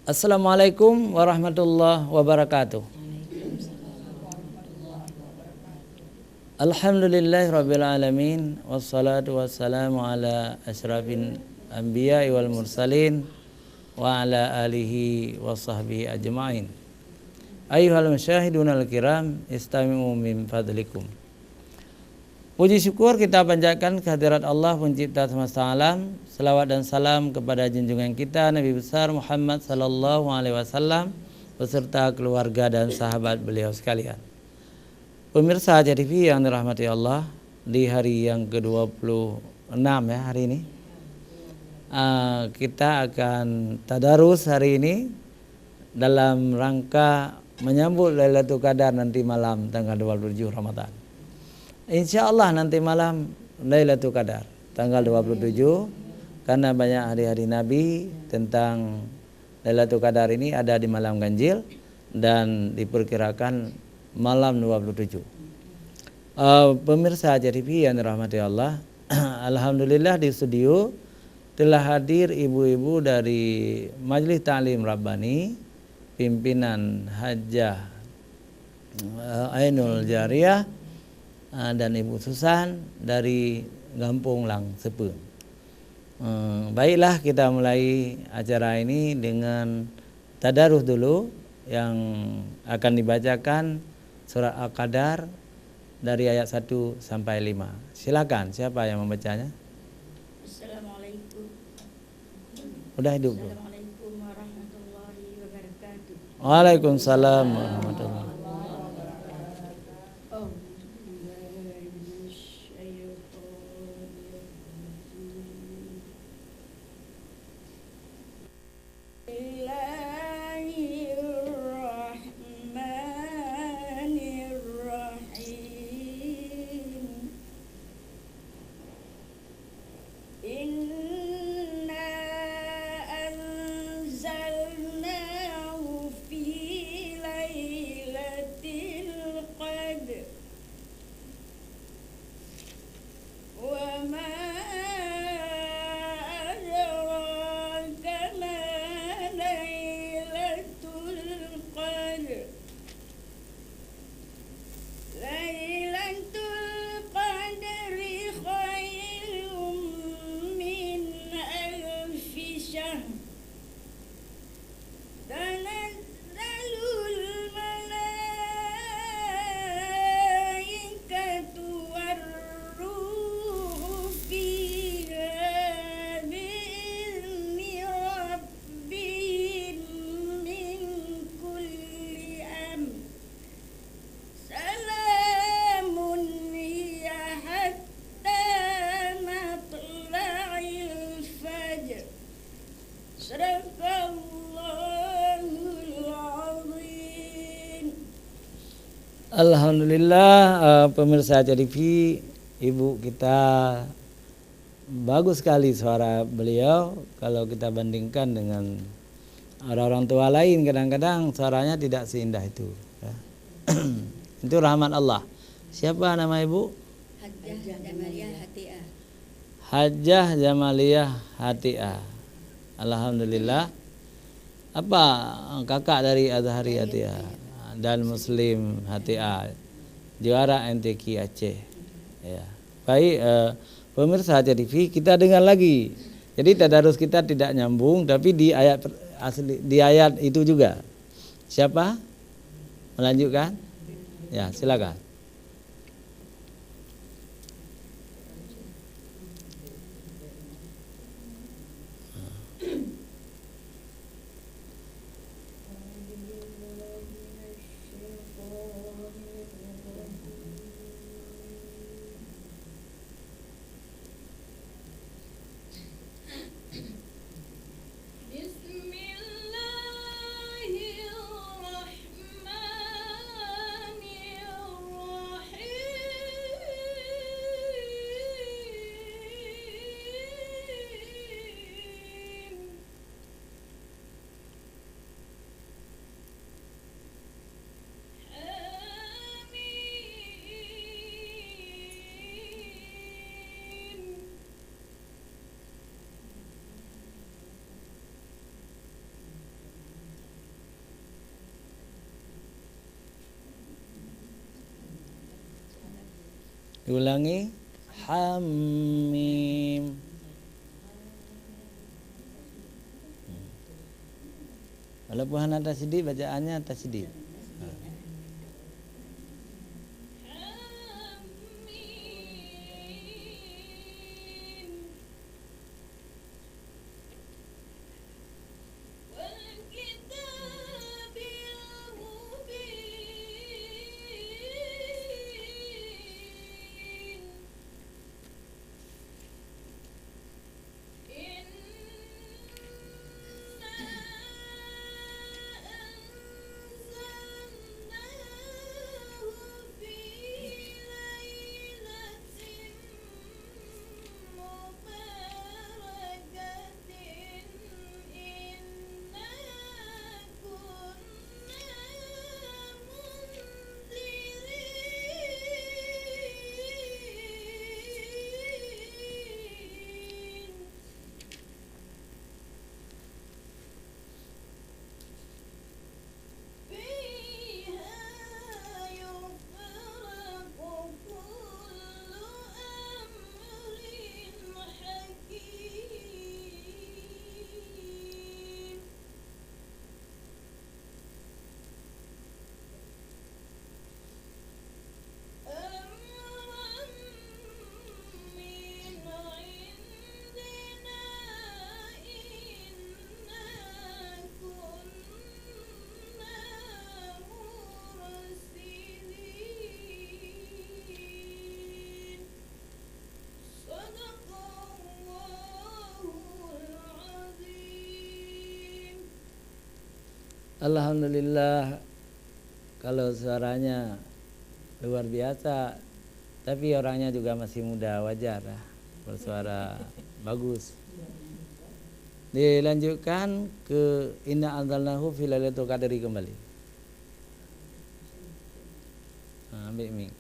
Assalamualaikum warahmatullahi wabarakatuh. Alhamdulillahirabbil alamin wassalatu wassalamu ala asyrafil anbiya'i wal mursalin wa ala alihi wa sahbihi ajma'in. Ayyuhal musyahidunal kiram, istami'u min fadlikum. Puji syukur kita panjatkan kehadirat Allah pencipta semesta alam. Selawat dan salam kepada junjungan kita Nabi besar Muhammad sallallahu alaihi wasallam beserta keluarga dan sahabat beliau sekalian. Pemirsa Aja TV yang dirahmati Allah, di hari yang ke-26 ya hari ini kita akan tadarus hari ini dalam rangka menyambut Lailatul Qadar nanti malam tanggal 27 Ramadan. Insya Allah nanti malam Lailatul Qadar tanggal 27, karena banyak hari-hari Nabi tentang Lailatul Qadar ini ada di malam ganjil dan diperkirakan malam 27. Pemirsa Aja TV yang dirahmati Allah, alhamdulillah di studio telah hadir ibu-ibu dari Majelis Ta'lim Rabbani, pimpinan Hajjah Ainul Jariyah, dan Ibu Susan dari Gampung Lang Sepe. Baiklah, kita mulai acara ini dengan tadarus dulu yang akan dibacakan surat Al-Qadar dari ayat 1 sampai 5. Silakan, siapa yang membacanya? Assalamualaikum. Udah hidup. Assalamualaikum warahmatullahi wabarakatuh. Waalaikumsalam warahmatullahi wabarakatuh. Alhamdulillah, pemirsa Aja TV, ibu kita bagus sekali suara beliau. Kalau kita bandingkan dengan orang-orang tua lain, kadang-kadang suaranya tidak seindah itu ya. Itu rahmat Allah. Siapa nama ibu? Hajjah Jamaliyah Hati'ah. Hajjah Jamaliyah Hati'ah. Alhamdulillah. Apa kakak dari Azhari Hati'ah dan Muslim Hati'ah, juara MTQ Aceh ya. Baik, pemirsa Aja TV, kita dengar lagi. Jadi tadarus kita tidak nyambung, tapi di ayat asli, di ayat itu juga. Siapa melanjutkan? Ya, silakan. Bismillahirrahmanirrahim. Diulangi. Hamim. Walaupun hana tasydid, bacaannya tasydid. Alhamdulillah, kalau suaranya luar biasa, tapi orangnya juga masih muda, wajar lah, bersuara bagus. Dilanjutkan ke Inna anzalnahu fi lailatul qadri kembali. Ambil mic.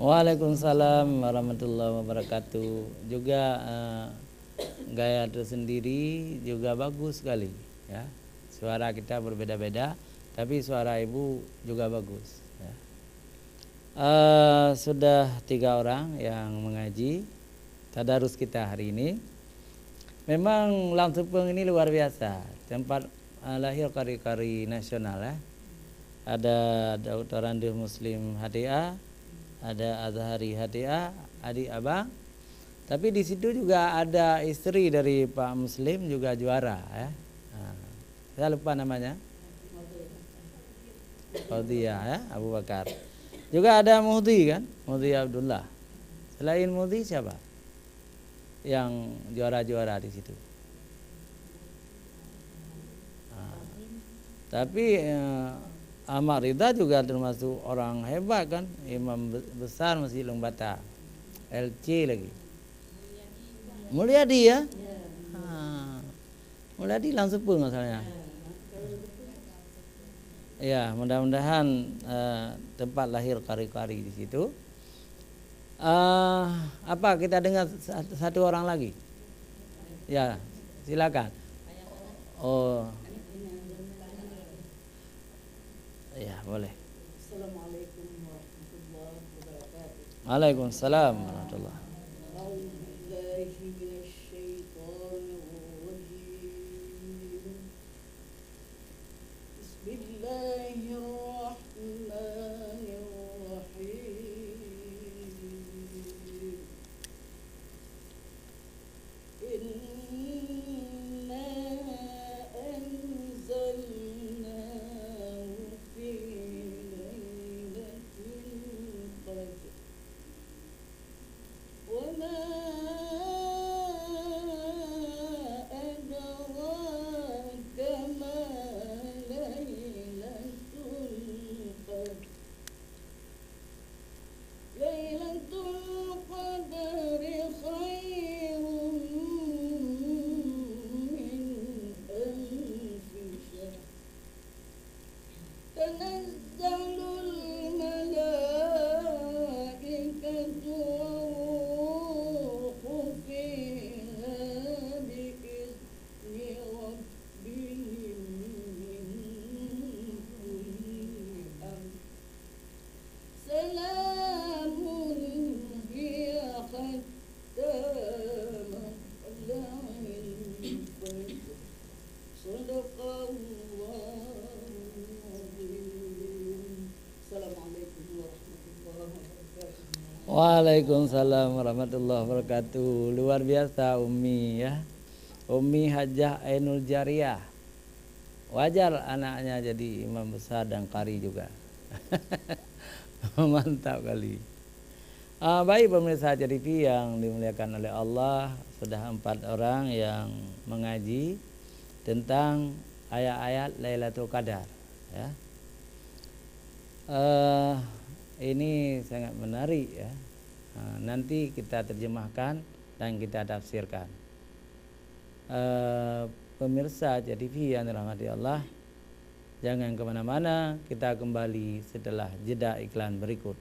Waalaikumsalam warahmatullahi wabarakatuh. Juga gaya tersendiri juga bagus sekali ya. Suara kita berbeda-beda, tapi suara ibu juga bagus ya. Sudah 3 orang yang mengaji tadarus kita hari ini. Memang Lam Tupeng ini luar biasa, tempat lahir kari-kari nasional ya. Ada Dr. Randuh Muslim HTA, ada Azhari HTA, adik abang. Tapi di situ juga ada istri dari Pak Muslim juga juara ya. Saya lupa namanya. Faudiyah ya, Abu Bakar. Juga ada Muhdi kan, Muhdi Abdullah. Selain Muhdi siapa yang juara-juara di situ? Tapi Ahmad Ridha juga termasuk orang hebat kan, imam besar Masjid Longbata, LC lagi. Mulyadi ya? Mulyadi langsung pun masalahnya. Ya, mudah-mudahan tempat lahir kari-kari di situ. Apa kita dengar satu orang lagi? Ya, silakan. Oh, ya boleh. Assalamualaikum warahmatullahi wabarakatuh. Waalaikumsalam warahmatullahi. A'udzubillahi minasyaitonirrajim. Bismillahirrahmanirrahim. Inna anzalnahu fi lailatul qadr. وما أدراك ما ليلة القدر. ليلة القدر خير من ألف شهر. تنزل الملائكة والروح فيها بإذن ربهم من كل أمر. سلام هي حتى مطلع الفجر. صدق الله العظيم. السلام عليكم ورحمة الله وبركاته. Waalaikumsalam warahmatullahi wabarakatuh. Luar biasa Umi ya. Umi Hajah Ainul Jariyah. Wajar anaknya jadi imam besar dan qari juga. Mantap kali. Baik pemirsa TV yang dimuliakan oleh Allah, sudah 4 orang yang mengaji tentang ayat-ayat Lailatul Qadar ya. Ini sangat menarik ya. Nanti kita terjemahkan dan kita tafsirkan. Pemirsa TV yang dirahmati Allah, jangan kemana-mana, kita kembali setelah jeda iklan berikut.